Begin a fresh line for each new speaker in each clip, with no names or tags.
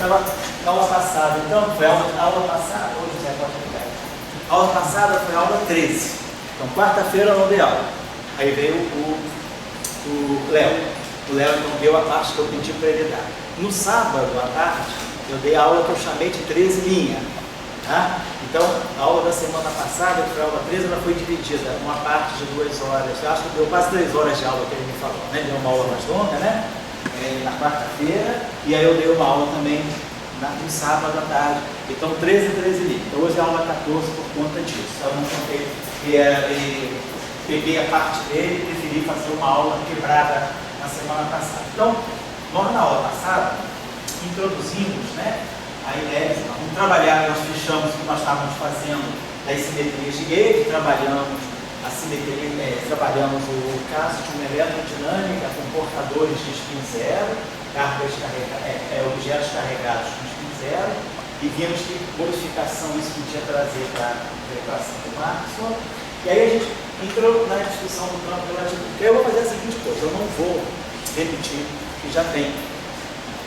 estava na aula passada. Então, foi a aula passada, hoje José pode pegar. A aula passada foi a aula 13. Então, quarta-feira eu não dei aula. Aí veio o Léo. O Léo então deu a parte que eu pedi para ele dar. No sábado, à tarde, eu dei a aula que eu chamei de 13 linha. Tá? Então, a aula da semana passada, que foi a aula 13, ela foi dividida uma parte de 2 horas. Eu acho que deu quase 3 horas de aula que ele me falou, né? Deu uma aula mais longa, né? Na quarta-feira, e aí eu dei uma aula também no sábado à tarde. Então, 13 linhas. Então, hoje é a aula 14 por conta disso. Eu não contei e peguei a parte dele e preferi fazer uma aula quebrada na semana passada. Então, nós na aula passada introduzimos, né, a ideia, vamos trabalhar, nós fechamos o que nós estávamos fazendo das simetrias de gauge, trabalhamos a simetria, trabalhamos o caso de uma eletrodinâmica com portadores de spin zero, objetos carregados com spin zero, e vimos que modificação isso podia trazer para a equação do Maxwell. E aí a gente entrou na discussão do campo relativo. Eu vou fazer a seguinte coisa, eu não vou repetir o que já tem.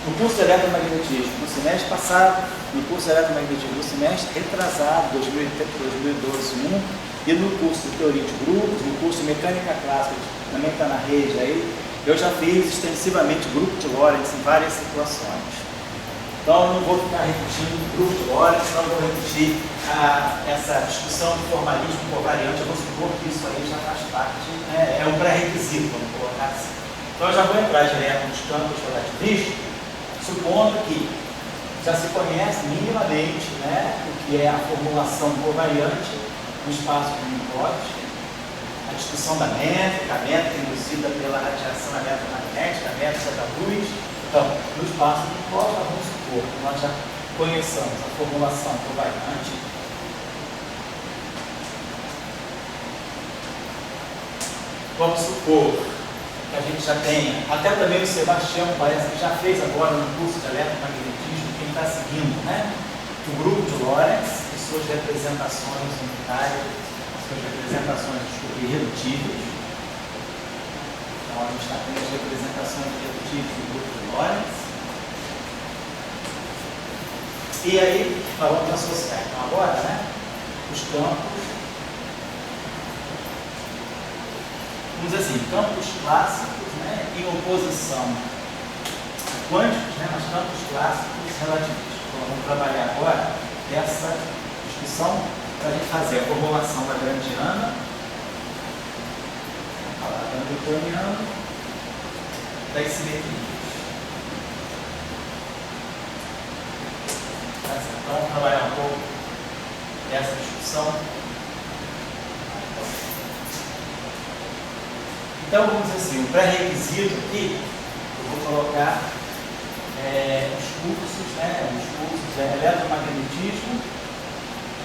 No curso de eletromagnetismo, no semestre passado, no curso de eletromagnetismo do semestre retrasado, 2012-1, e no curso de teoria de grupos, no curso de mecânica clássica, também está na rede aí, eu já fiz extensivamente grupo de Lorentz em várias situações. Então, eu não vou ficar repetindo o grupo de Lorentz, não vou repetir essa discussão de formalismo covariante. Eu vou supor que isso aí já faz parte, é um pré-requisito, vamos colocar assim. Então, eu já vou entrar direto nos campos relativísticos, supondo que já se conhece minimamente, né, o que é a formulação covariante no espaço de Minkowski, a discussão da métrica, a métrica induzida pela radiação eletromagnética, a métrica da luz. Então, no espaço de Minkowski, vamos supor que nós já conheçamos a formulação covariante. Vamos supor que a gente já tenha, até também o Sebastião parece que já fez agora no curso de eletromagnetismo, quem está seguindo, né? O grupo de Lorentz e suas representações unitárias, suas representações, irredutíveis. Então a gente está tendo as representações irredutíveis do grupo de Lorentz. E aí, nós vamos associar então agora, né? Os campos. Vamos dizer assim, campos clássicos, né, em oposição a quânticos, né, mas campos clássicos relativistas. Então, vamos trabalhar agora essa discussão para a gente fazer a formulação da grandiana, da hamiltoniana, das simetrias. Então, vamos trabalhar um pouco essa discussão. Então, vamos dizer assim, o pré-requisito aqui, eu vou colocar os cursos, né, os cursos de eletromagnetismo.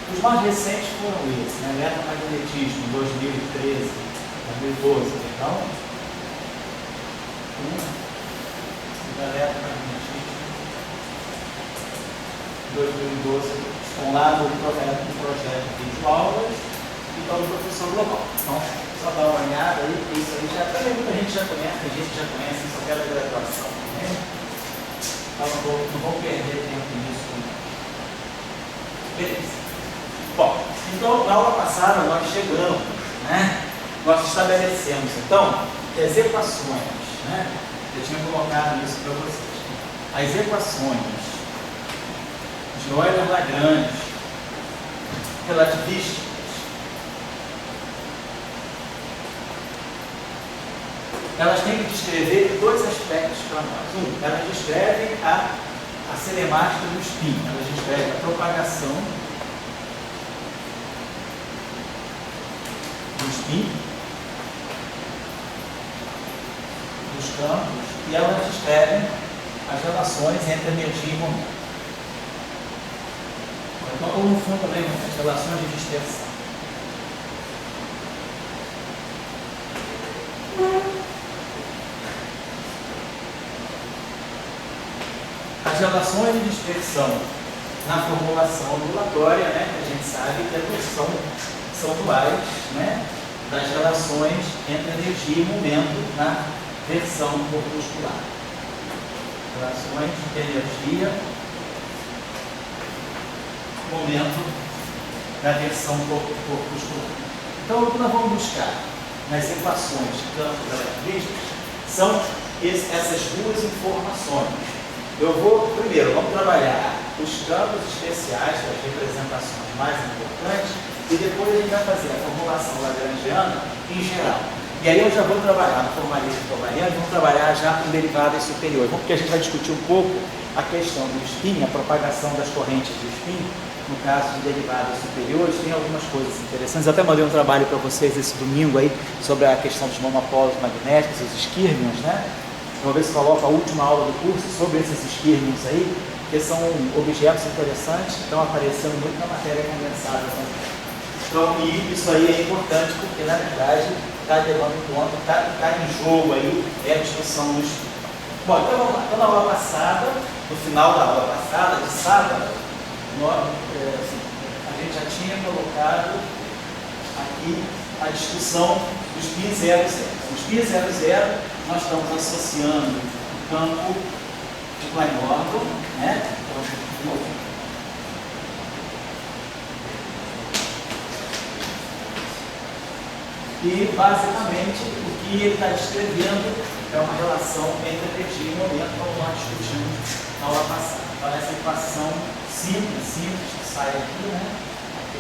Os mais recentes foram esses, né, eletromagnetismo 2013, 2012, perdão. Eletromagnetismo 2012, estão lá no projeto de videoaulas e estão no professor global. Então, só dar uma olhada aí, porque isso aí já também muita gente já conhece, tem gente que já conhece, só quer a graduação também. Então não vou perder tempo nisso. Beleza. Bom, então na aula passada nós chegamos, né? Nós estabelecemos então as equações, né? Eu tinha colocado isso para vocês. As equações de Euler-Lagrange relativísticas. Elas têm que descrever dois aspectos para nós. Elas descrevem a cinemática do spin. Elas descrevem a propagação do spin dos campos e elas descrevem as relações entre energia e momento. Então, ou no fundo também as relações de dispersão. As relações de dispersão na formulação ondulatória, né, que a gente sabe que são duais, né, das relações entre energia e momento na versão corpuscular. Relações de energia momento da versão corpuscular. Então, o que nós vamos buscar nas equações de campos eletrísticos são essas duas informações. Vamos trabalhar os campos especiais, as representações mais importantes, e depois a gente vai fazer a formulação lagrangiana em geral. E aí eu já vou trabalhar no formalismo tovariano, vamos trabalhar já com derivadas superiores, porque a gente vai discutir um pouco a questão do spin, a propagação das correntes do spin. No caso de derivadas superiores, tem algumas coisas interessantes. Eu até mandei um trabalho para vocês esse domingo aí sobre a questão dos monopolos magnéticos, os esquirmions, né? Vou ver se coloco a última aula do curso sobre esses esquirmions aí, que são objetos interessantes que estão aparecendo muito na matéria condensada também. Então, e isso aí é importante porque, na verdade, está levando em conta, está em jogo aí, é a discussão dos. Bom, então vamos lá. Então, na aula passada, no final da aula passada, de sábado, a gente já tinha colocado aqui a discussão dos π00. Os π00, nós estamos associando o campo de Klein-Gordon, né? E, basicamente, o que ele está descrevendo é uma relação entre energia e momento, como nós discutimos na aula passada. Então, essa equação simples que sai aqui, né?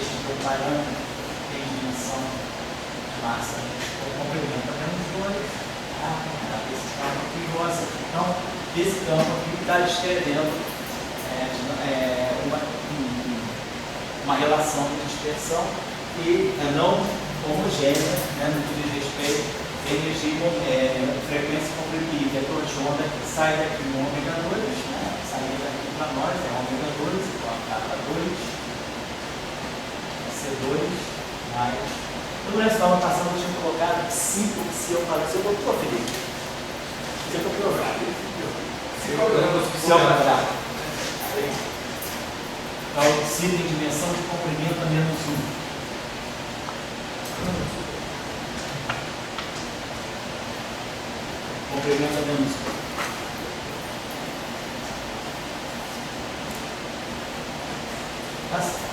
Este parâmetro tem dimensão de massa com comprimento a -2, esse campo aqui rosa. Então, esse campo aqui está descrevendo uma relação de dispersão que é não homogênea, né, no que diz respeito à energia, frequência comprimida, vetor de onda que sai daqui no ômega 2, né, sair daqui para nós é ômega 2, então a capa 2, C2, mais. No resto da aula passada eu tinha colocado 5, se eu falei, se eu botou, Felipe? Se eu provar. Se eu quadrado. Então, psi tem dimensão de comprimento a -1. Comprimento a -1.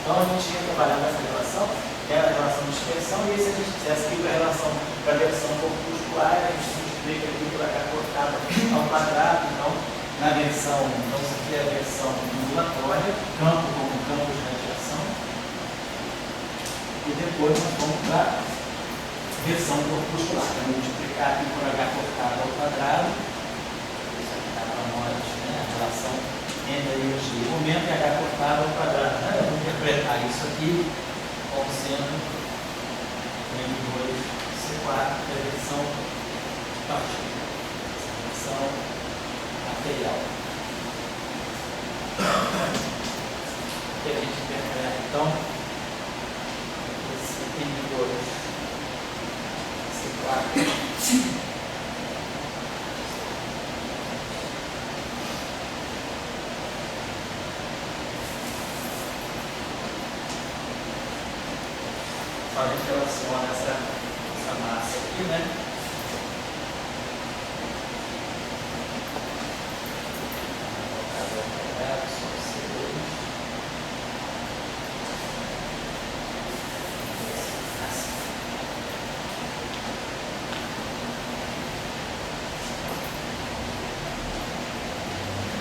Então a gente ia trabalhar nessa relação, que era a relação de dispersão, e se a gente fizesse aqui a relação para a versão corpuscular, a gente multiplica aqui por H cortado ao quadrado. Então, na versão, então isso aqui é a versão ondulatória, campo como campo de radiação, e depois nós vamos para a versão corpuscular, para multiplicar aqui por H cortado ao quadrado, isso aqui está para nós, né, a relação entre a energia e o momento é H cortado ao quadrado. Né? Eu vou interpretar isso aqui como sendo M2C4, que é a versão de partícula, a versão material. Que a gente interpreta, então, esse M2C4. A gente relaciona essa massa aqui, né?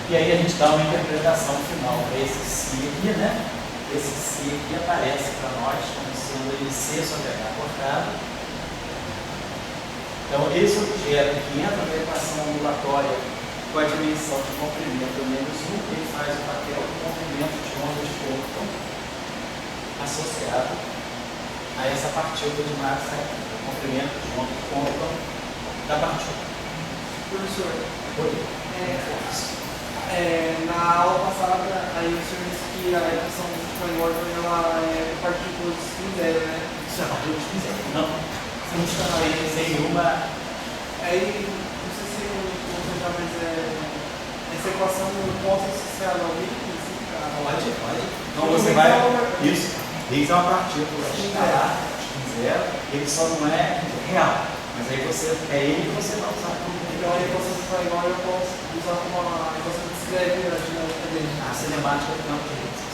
E aí a gente dá uma interpretação final para esse si aqui, né? Esse si aqui aparece para nós como sendo ele C sobre H cortado. Então, esse objeto que entra na equação ondulatória com a dimensão de comprimento -1, ele faz o papel do comprimento de onda de Compton associado a essa partícula de massa, o comprimento de onda de Compton da partícula.
Professor,
Oi.
na aula passada, aí o senhor disse que a equação de Klein-Gordon ela é partículas de spin zero, né?
Isso é partícula de spin zero. Não tem nenhuma.
Aí, não sei se você já, mas essa equação eu posso associar ao Higgs?
Pode. Então você vai. Isso. Higgs é uma partícula escalar, spin zero, ele só não é real. Mas aí é ele que você vai usar como.
Então a equação de Klein-Gordon eu posso usar como uma equação que descreve a dinâmica dele.
A cinemática do campo de Higgs.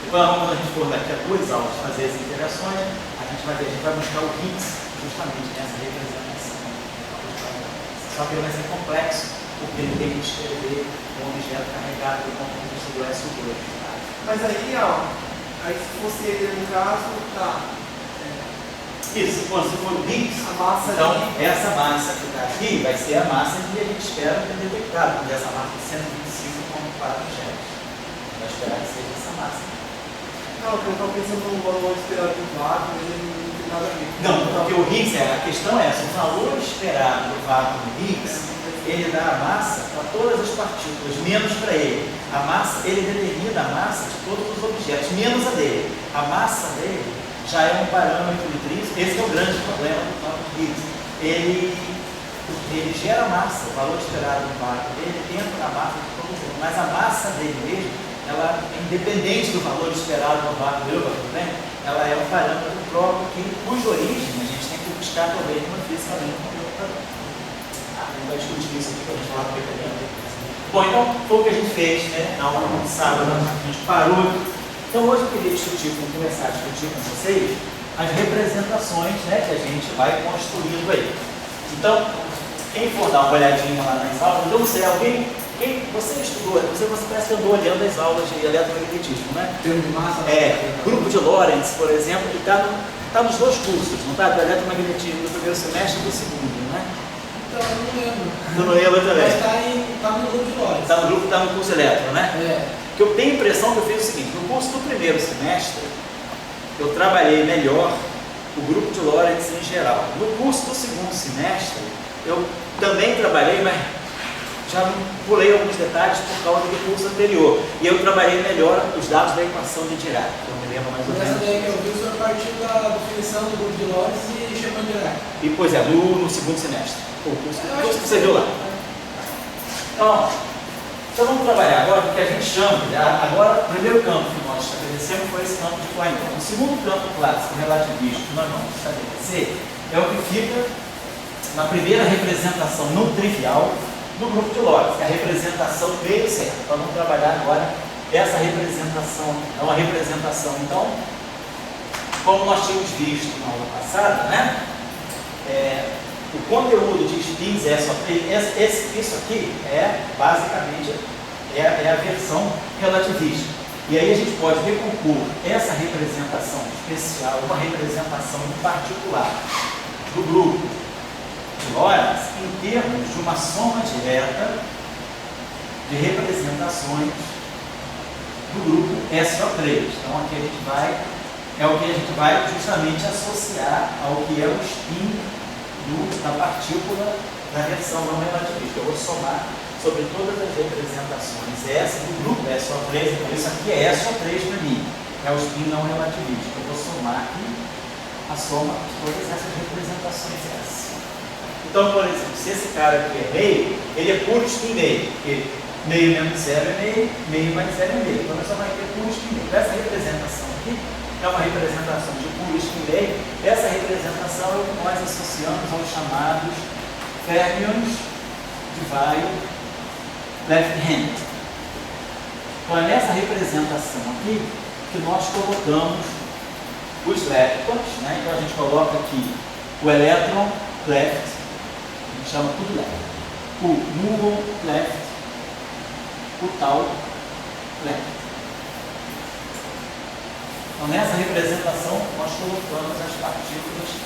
Depois, quando a gente for daqui a 2 aulas fazer as interações, a gente vai buscar o Higgs justamente nessa representação. Só que ele vai ser complexo, porque ele tem que escrever um objeto carregado do ponto de vista do SO2. Tá?
Mas aí, ó, aí se fosse ele no caso, tá.
Isso, se for o Higgs,
A massa
então
de...
essa massa que está aqui vai ser a massa que a gente espera ter detectado, porque essa massa é 125,4 GeV. Vai esperar que seja essa massa.
Não, eu estou pensando no valor esperado do vácuo, mas ele não tem nada a ver.
Não, porque o Higgs, a questão é essa, o valor esperado do vácuo do Higgs, ele dá a massa para todas as partículas, menos para ele. A massa, ele determina a massa de todos os objetos, menos a dele. A massa dele já é um parâmetro intrínseco, esse é o grande problema do campo de Higgs. Ele gera massa, o valor esperado do vácuo dele dentro da massa de todo mundo, mas a massa dele mesmo, ela é independente do valor esperado do vácuo dele, ela é um parâmetro próprio cuja origem a gente tem que buscar talvez uma fisicamente no computador. Não vai discutir isso aqui para a gente falar do. Bom, então foi o que a gente fez, né? Na aula de sábado, a gente parou. Então hoje eu queria começar a discutir com vocês as representações, né, que a gente vai construindo aí. Então, quem for dar uma olhadinha lá nas aulas, eu não sei, você estudou, você parece que andou olhando as aulas de eletromagnetismo, né?
Termo de massa?
Grupo de Lorentz, por exemplo, ele está nos 2 cursos, não está? Do eletromagnetismo do primeiro semestre e do segundo, né?
Então, eu não lembro.
Eu não lembro também.
Mas está no grupo de Lorentz.
Está no curso eletro, né? Que eu tenho a impressão que eu fiz o seguinte: no curso do primeiro semestre, eu trabalhei melhor o grupo de Lorentz em geral. No curso do segundo semestre, eu também trabalhei, mas já pulei alguns detalhes por causa do curso anterior. E eu trabalhei melhor os dados da equação de Dirac, que eu me lembro mais ou menos.
Essa daí que eu vi, o senhor partiu da definição do grupo de Lorentz e chamou de Dirac.
E, pois é, no segundo semestre. O curso que você viu lá. Então vamos trabalhar agora o que a gente chama, agora o primeiro campo que nós estabelecemos foi esse campo de Poincare. O segundo campo clássico relativístico que nós vamos estabelecer é o que fica na primeira representação não trivial do grupo de Lorentz, que é a representação meio certa. Então vamos trabalhar agora essa representação, é uma representação, então, como nós tínhamos visto na aula passada, né? O conteúdo de spins isso aqui é basicamente a versão relativista. E aí a gente pode recompor essa representação especial, uma representação em particular do grupo de Lorentz em termos de uma soma direta de representações do grupo SO3. Então aqui é o que a gente vai justamente associar ao que é o spin da partícula da versão não relativista. Eu vou somar sobre todas as representações S do grupo SO3, então isso aqui é SO3 para mim, é o spin não relativista. Eu vou somar aqui a soma de todas essas representações S. Então, por exemplo, se esse cara aqui é meio, ele é puro spin meio, porque meio menos zero é meio, meio mais zero é meio. Então nós só vai ter puro spin meio. Essa representação aqui é uma representação de puro spin meio. Essa representação é o que nós associamos aos chamados fermions divide left hand. Então é nessa representação aqui que nós colocamos os leptons, né? Então a gente coloca aqui o elétron left, a gente chama tudo left, o muon left, o tau left. Então, nessa representação, nós colocamos as partículas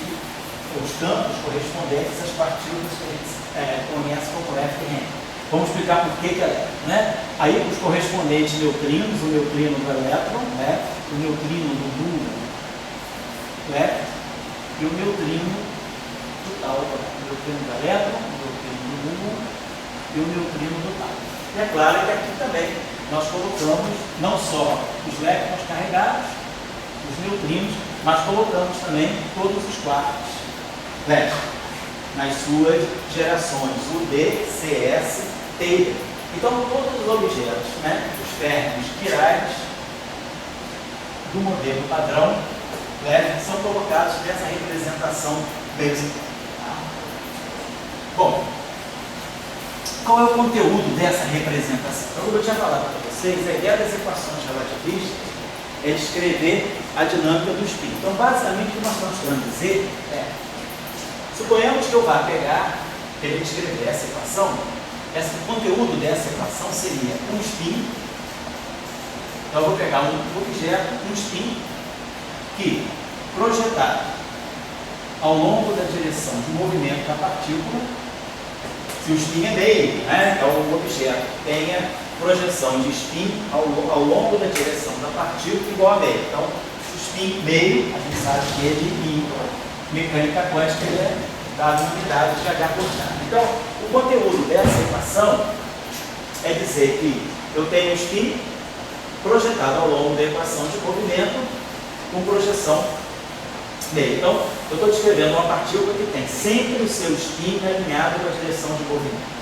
os campos correspondentes às partículas que a gente conhece como left hand. Vamos explicar por que é left, né? Aí, os correspondentes neutrinos, o neutrino do elétron, left, o neutrino do muon, left, e o neutrino do tau, o neutrino do elétron, o neutrino do muon e o neutrino do tau. E é claro que aqui também nós colocamos não só os leptons carregados, os neutrinos, mas colocamos também todos os quartos nas suas gerações, o D, CS, T. Então todos os objetos, né, os fermions quirais do modelo padrão são colocados nessa representação basic. Bom, qual é o conteúdo dessa representação? Então, como eu tinha falado para vocês, a ideia das equações relativistas é descrever a dinâmica do spin. Então, basicamente, o que nós estamos tentando dizer é, suponhamos que eu vá pegar, querer descrever essa equação, o conteúdo dessa equação seria um spin. Então, eu vou pegar um objeto, um spin, que, projetado ao longo da direção de movimento da partícula, se o spin é meio, né? Então o objeto tenha projeção de spin ao longo da direção da partícula igual a meio. Então, o spin meio, a gente sabe que ele em mecânica quântica ele é dado em unidade de H por K. Então, o conteúdo dessa equação é dizer que eu tenho um spin projetado ao longo da equação de movimento com projeção meio. Então, eu estou descrevendo uma partícula que tem sempre o seu spin alinhado com a direção de movimento.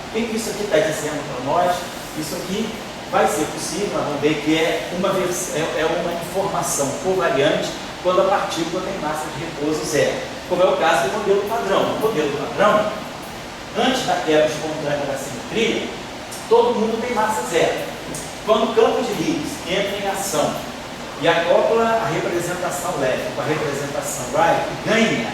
O que isso aqui está dizendo para nós? Isso aqui vai ser possível, nós vamos ver que é uma informação covariante quando a partícula tem massa de repouso zero, como é o caso do modelo padrão. O modelo padrão, antes da quebra espontânea da simetria, todo mundo tem massa zero. Quando o campo de Higgs entra em ação e acopla a representação leve com a representação right e ganha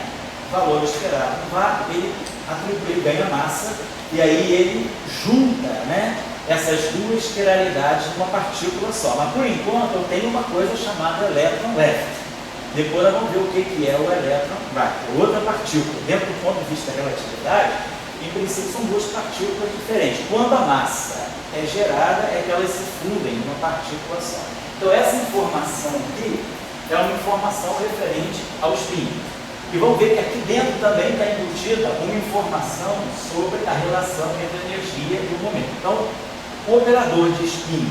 valor esperado no vácuo, ele ganha massa e aí ele junta, né, essas duas quiralidades numa partícula só. Mas por enquanto eu tenho uma coisa chamada elétron left. Depois nós vamos ver o que é o elétron right, outra partícula. Dentro do ponto de vista da relatividade, em princípio são duas partículas diferentes. Quando a massa é gerada, é que elas se fundem numa partícula só. Então essa informação aqui é uma informação referente ao spin. E vamos ver que aqui dentro também está embutida uma informação sobre a relação entre a energia e o momento. Então, o operador de spin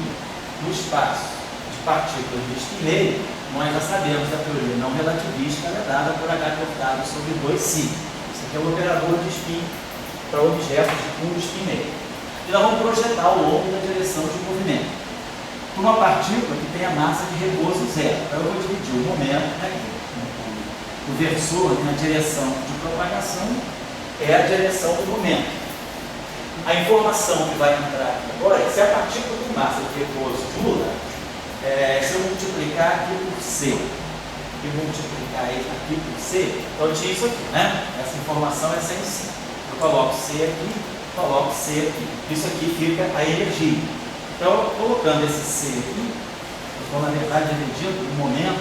no espaço de partículas de spin meio, nós já sabemos da teoria não relativista, ela é dada por H cortado sobre 2π. Isso aqui é o operador de spin para objetos de fundo spin meio. E nós vamos projetar ao longo da direção de movimento por uma partícula que tem a massa de repouso zero. Então eu vou dividir o momento, né, o versor na direção de propagação é a direção do momento. A informação que vai entrar aqui agora é se a partícula tem massa de repouso nula, se eu multiplicar aqui por C e multiplicar aqui por C, então eu tinha isso aqui, né? Essa informação é sem C. Eu coloco C aqui, coloco C aqui. Isso aqui fica a energia. Então, colocando esse C aqui, eu estou, na verdade, dividindo o momento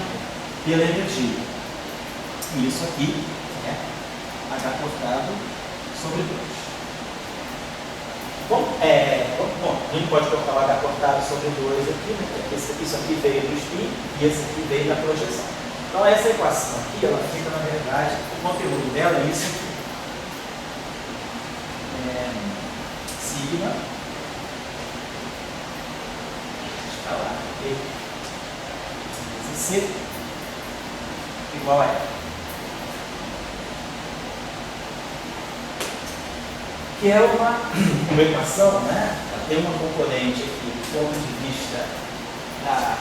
pela energia. E isso aqui é H cortado sobre 2. Bom, a gente pode colocar o H cortado sobre 2 aqui, né? Porque isso aqui veio do spin e esse aqui veio da projeção. Então, essa equação aqui, ela fica, na verdade, o conteúdo dela é isso aqui. Sigma escalar E vezes C igual a E. Que é uma equação, né? Ela tem uma componente aqui, do ponto de vista da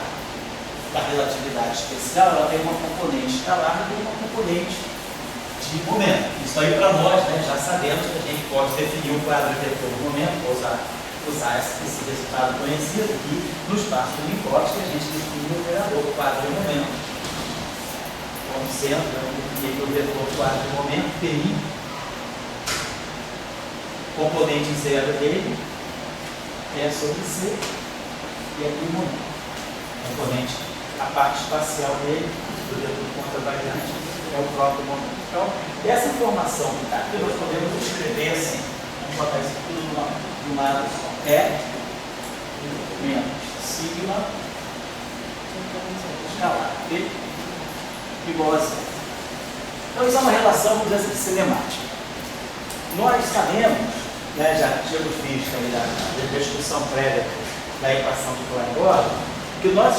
relatividade especial, ela tem uma componente escalar e uma componente de momento. Isso aí para nós, né, já sabemos que a gente pode definir o quadro vetor do momento, usar esse resultado conhecido aqui no espaço do Minkowski, que a gente define o operador quadro de momento como sendo o vetor quadro de momento, PI, componente zero dele é sobre C e aqui o momento. Componente, a parte espacial dele, do vetor contravariante, é o próprio momento. Então, essa informação que está aqui, nós podemos escrever assim, vamos botar isso tudo de um lado só. É menos sigma escalar P igual a zero. Então, isso é uma relação, vamos dizer assim, cinemática. Nós sabemos, né, já tínhamos visto aí da discussão prévia da equação de Klein-Gordon, que nós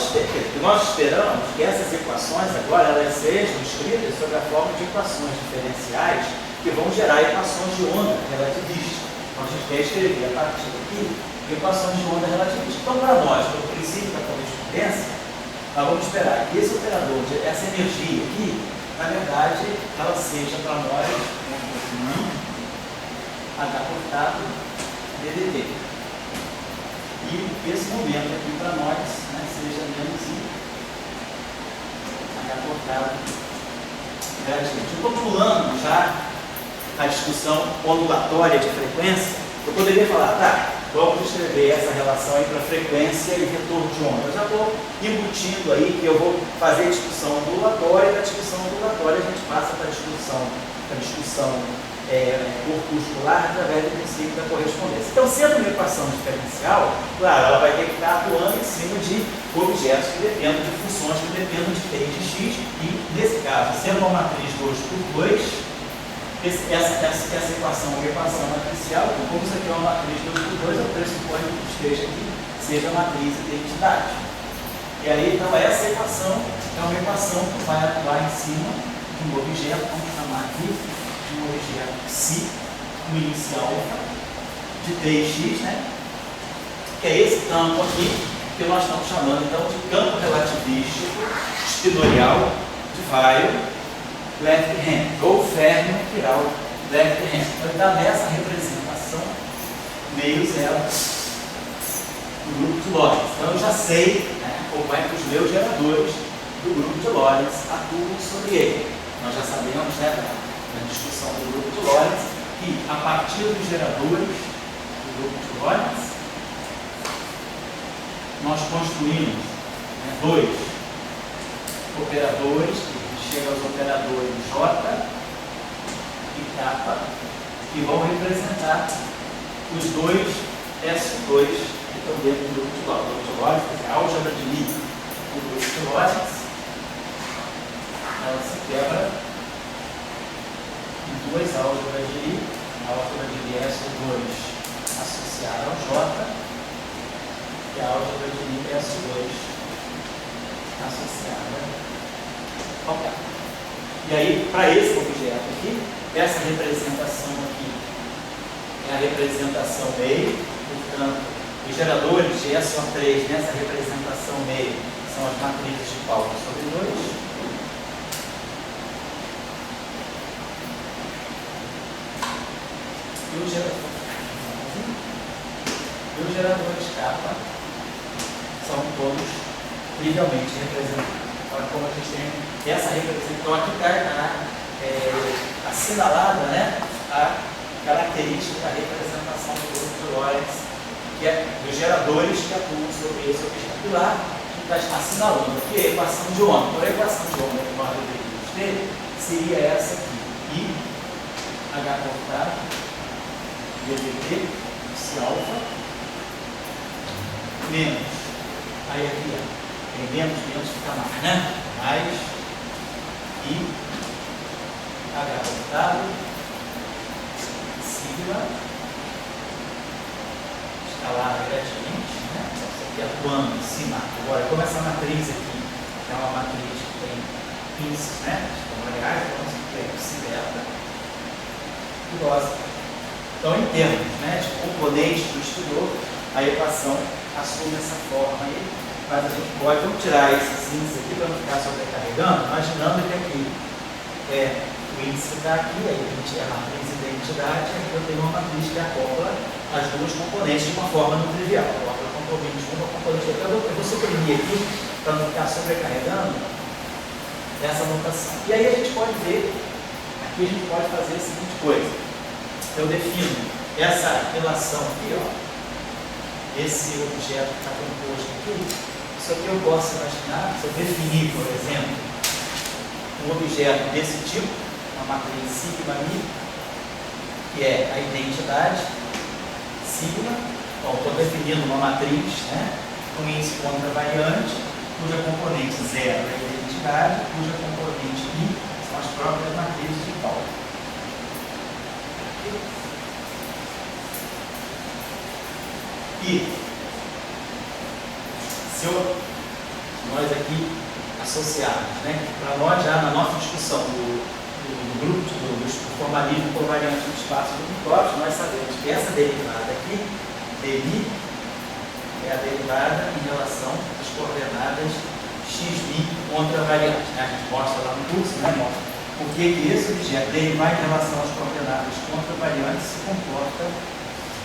esperamos que essas equações agora elas sejam escritas sob a forma de equações diferenciais que vão gerar equações de onda relativista. Então a gente quer escrever a partir daqui equações de onda relativista. Então, para nós, pelo princípio da correspondência, nós vamos esperar que esse operador, essa energia aqui, na verdade, ela seja para nós H cortado DDT. E esse momento aqui para nós, né, seja menos I cortado gradiente. Eu estou pulando já a discussão ondulatória de frequência. Eu poderia falar, tá, vamos escrever essa relação aí para frequência e retorno de onda. Eu já estou embutindo aí que eu vou fazer a discussão ondulatória, e da discussão ondulatória a gente passa para a discussão corpuscular através do princípio da correspondência. Então, sendo uma equação diferencial, claro, ela vai ter que estar atuando em cima de objetos que dependem de funções que dependem de t e de x, e nesse caso, sendo uma matriz 2 por 2, essa equação é uma equação matricial, então, como isso aqui é uma matriz 2 por 2, eu pressuponho que o que esteja aqui seja a matriz de identidade. E aí, então, essa equação é uma equação que vai atuar em cima de um objeto, vamos chamar aqui de um objeto psi, com índice alfa, de t e x, né? Que é esse campo aqui, que nós estamos chamando, então, de campo relativístico espinorial de Weyl left hand, ou férmio piral left hand. Então, ele dá nessa representação meio zero do grupo de Lorentz. Então, eu já sei, né, como é que os meus geradores do grupo de Lorentz atuam sobre ele. Nós já sabemos, né, na discussão do grupo de Lorentz, que a partir dos geradores do grupo de Lorentz, nós construímos, né, dois operadores, que chegam aos operadores J e K, que vão representar os dois S2 que estão dentro do grupo de Lorentz. O grupo de Lorentz, a álgebra de Lie do grupo de Lorentz, ela se quebra em duas álgebras de Lie. A álgebra de Lie é S2 associada ao J, e a álgebra de Lie é S2 associada ao K. E aí, para esse objeto aqui, essa representação aqui é a representação meio, portanto, os geradores de SO3 nessa representação meio são as matrizes de Pauli sobre 2. E os geradores K são todos trivialmente representados. Olha como a gente tem essa representação. Aqui está assinalada, né, a característica da representação do grupo de Lorentz, que é dos geradores que atuam sobre esse objeto. E lá está assinalando aqui a equação de onda. Então, a equação de onda que nós deveríamos ter seria essa aqui. I, H cortado, ddt, psi alfa, menos, aí aqui tem menos fica mais, né? Mais, I, H cortado, sigma, escalar gradiente, né? Isso aqui atuando em cima. Agora, como essa matriz aqui é uma matriz que tem índices, né? Variáveis, vamos ter psi beta e rosa. Então, em termos, né, de componentes do exterior, a equação assume essa forma aí, mas a gente pode, vamos tirar esses índices aqui para não ficar sobrecarregando, imaginando que aqui o índice está aqui, aí a gente é a matriz de identidade, aqui eu tenho uma matriz que acopla as duas componentes de uma forma não trivial, acopla a componente 1 com a componente 2. Eu vou suprimir aqui para não ficar sobrecarregando essa notação. E aí a gente pode ver, aqui a gente pode fazer a seguinte coisa. Eu defino essa relação aqui, ó, esse objeto que está composto aqui. Isso aqui eu posso imaginar, se eu definir, por exemplo, um objeto desse tipo, uma matriz sigma mi, que é a identidade, sigma. Bom, estou definindo uma matriz, né, com índice contravariante, cuja componente 0 é a identidade, cuja componente i são as próprias matrizes de Pauli. E se nós aqui associarmos, né, para nós já na nossa discussão do grupo do formalismo covariante do espaço do mitópsis, nós sabemos que essa derivada aqui, dmi, é a derivada em relação às coordenadas xmi contravariantes. Né? A gente mostra lá no curso, né, mostra por que esse objeto derivar em relação às coordenadas contravariantes se comporta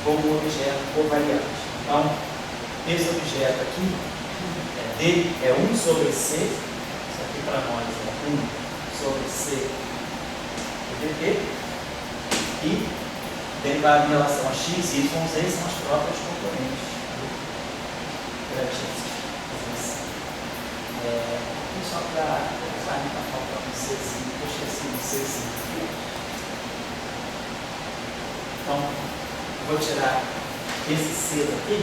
como um objeto covariante. Então, esse objeto aqui é 1 sobre C, isso que para nós é 1 sobre C dt, e derivado em relação a x, y, z são as próprias componentes gravitacionais. Só para pensar que está faltando um Czinho, eu esqueci um Czinho aqui. Então, eu vou tirar esse C daqui,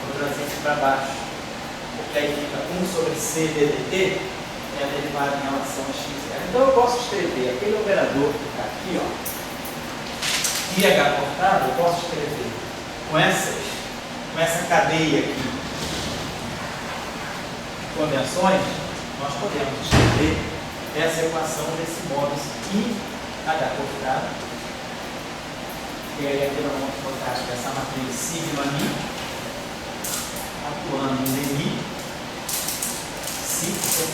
vou trazer aqui para baixo, porque aí fica 1 sobre C ddt, é a derivada em relação a x. Então eu posso escrever aquele operador que está aqui, ó, IH cortado, eu posso escrever com essa cadeia aqui de convenções, nós podemos escrever essa equação desse modo IH cortado. E aí aqui nós vamos botar essa matriz sigma mi atuando em mi, sigma,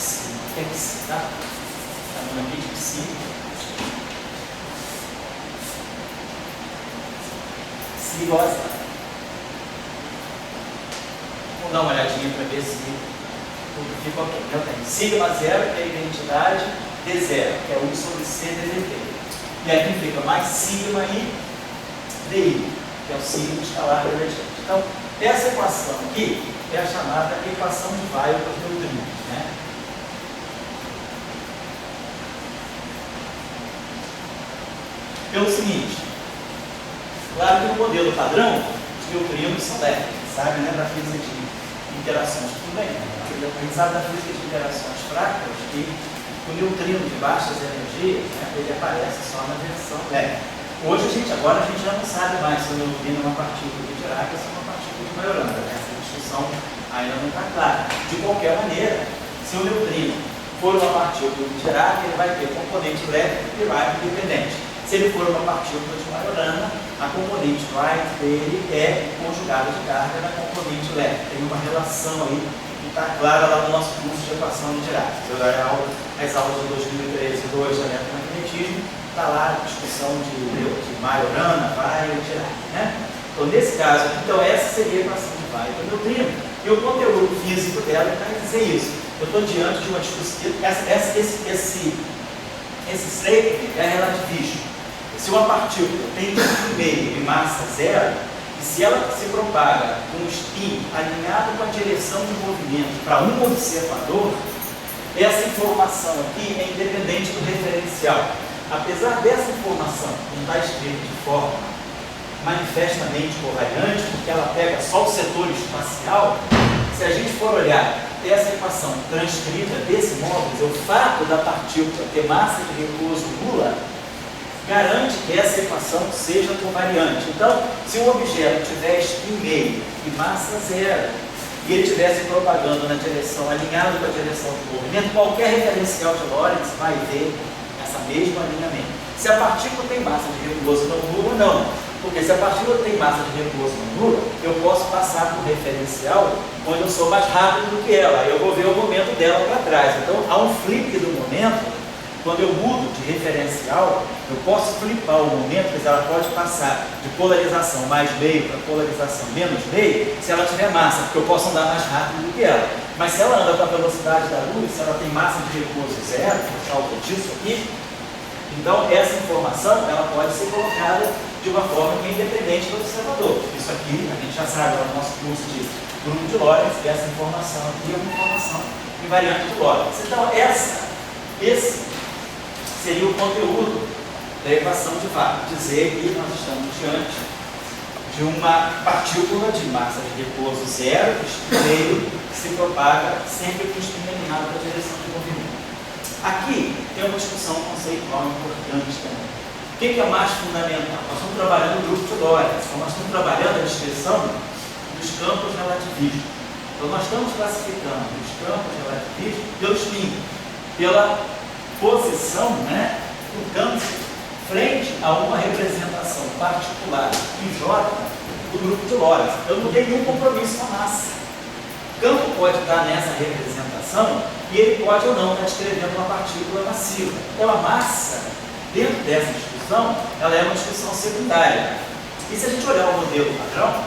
que é psi, tá? Chamando aqui de psi. Psi igual a zero. Vamos dar uma olhadinha para ver se tudo fica ok. Eu tenho sigma 0, que é a identidade d0, que é 1 sobre c ddt. E aqui fica mais sigma i di, que é o signo escalar gradient. Então, essa equação aqui é a chamada equação de Weyl dos neutrinos, né? Pelo seguinte, claro que no modelo padrão, os neutrinos são elétricos, sabe, né, da física de interações, tudo bem, né? A gente sabe da física de interações fracas que o neutrino de baixas energias, né, ele aparece só na versão elétrica. Hoje agora a gente já não sabe mais se o neutrino é uma partícula de Dirac ou se é uma partícula de Majorana. Essa discussão ainda não está clara. De qualquer maneira, se o neutrino for uma partícula de Dirac, ele vai ter componente elétrico e Wright independente. Se ele for uma partícula de Majorana, a componente Wright dele é conjugada de carga da componente elétrica. Tem uma relação aí que está clara lá no nosso curso de equação de Dirac. Se eu dar as aulas de 2013 e 2 de eletromagnetismo, está lá a discussão de Majorana, Weyl e Dirac, né? Então, nesse caso aqui, então, essa seria a equação de Weyl do neutrino. E o conteúdo físico dela vai dizer isso. Eu estou diante de uma discussão. Esse statement é relativístico. Se uma partícula tem 1,5 de massa zero, e se ela se propaga com um spin alinhado com a direção de movimento para um observador, essa informação aqui é independente do referencial. Apesar dessa informação não estar escrita de forma manifestamente covariante, porque ela pega só o setor espacial, se a gente for olhar essa equação transcrita desse modo, o fato da partícula ter massa de repouso nula, garante que essa equação seja covariante. Então, se o objeto tiver spin meio e massa zero, e ele estivesse propagando na direção, alinhado com a direção do movimento, qualquer referencial de Lorentz vai ver essa mesma alinhamento. Se a partícula tem massa de repouso não nula, não. Porque se a partícula tem massa de repouso não nula, eu posso passar por referencial onde eu sou mais rápido do que ela. Aí eu vou ver o momento dela para trás. Então, há um flip do momento. Quando eu mudo de referencial, eu posso flipar o momento, mas ela pode passar de polarização mais meio para polarização menos meio, se ela tiver massa, porque eu posso andar mais rápido do que ela. Mas se ela anda com a velocidade da luz, se ela tem massa de repouso zero, por causa disso aqui, então essa informação ela pode ser colocada de uma forma que é independente do observador. Isso aqui, a gente já sabe no nosso curso de grupo de Lorentz, que essa informação aqui é uma informação invariante de Lorentz. Então esse seria o conteúdo da equação de Weyl, dizer que nós estamos diante de uma partícula de massa de repouso zero, que se propaga sempre com o spin alinhado para a direção de movimento. Aqui tem uma discussão conceitual importante também. O que é mais fundamental? Nós estamos trabalhando no grupo de Lorentz, então nós estamos trabalhando a descrição dos campos relativísticos. Então nós estamos classificando os campos relativísticos pelo spin, pela posição, né, do campo frente a uma representação particular IJ do grupo de Lorentz. Eu não tenho nenhum compromisso com a massa. O campo pode estar nessa representação e ele pode ou não estar descrevendo uma partícula massiva. Então a massa, dentro dessa discussão, ela é uma discussão secundária. E se a gente olhar o modelo padrão,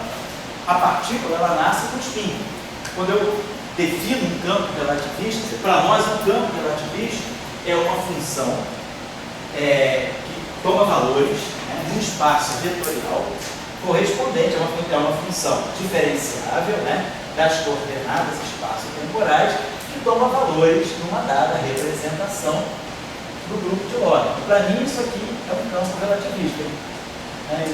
a partícula ela nasce com spin. Quando eu defino um campo relativista, para nós um campo relativista é uma função que toma valores, né, de um espaço vetorial correspondente a uma função diferenciável, né, das coordenadas espaço-temporais, que toma valores numa dada representação do grupo de ordem. Para mim, isso aqui é um campo relativista. Né?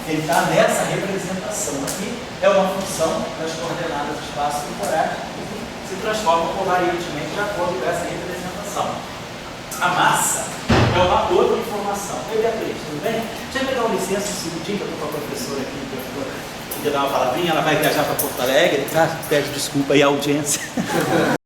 Ele está nessa representação aqui, é uma função das coordenadas espaço-temporais que se transforma covariantemente de acordo com essa representação. A massa é uma outra informação. Oi, Beatriz, tudo bem? Deixa eu pegar uma licença um segundinho, que eu estou com a professora aqui, que eu queria dar uma palavrinha, ela vai viajar para Porto Alegre, tá? Peço desculpa aí a audiência.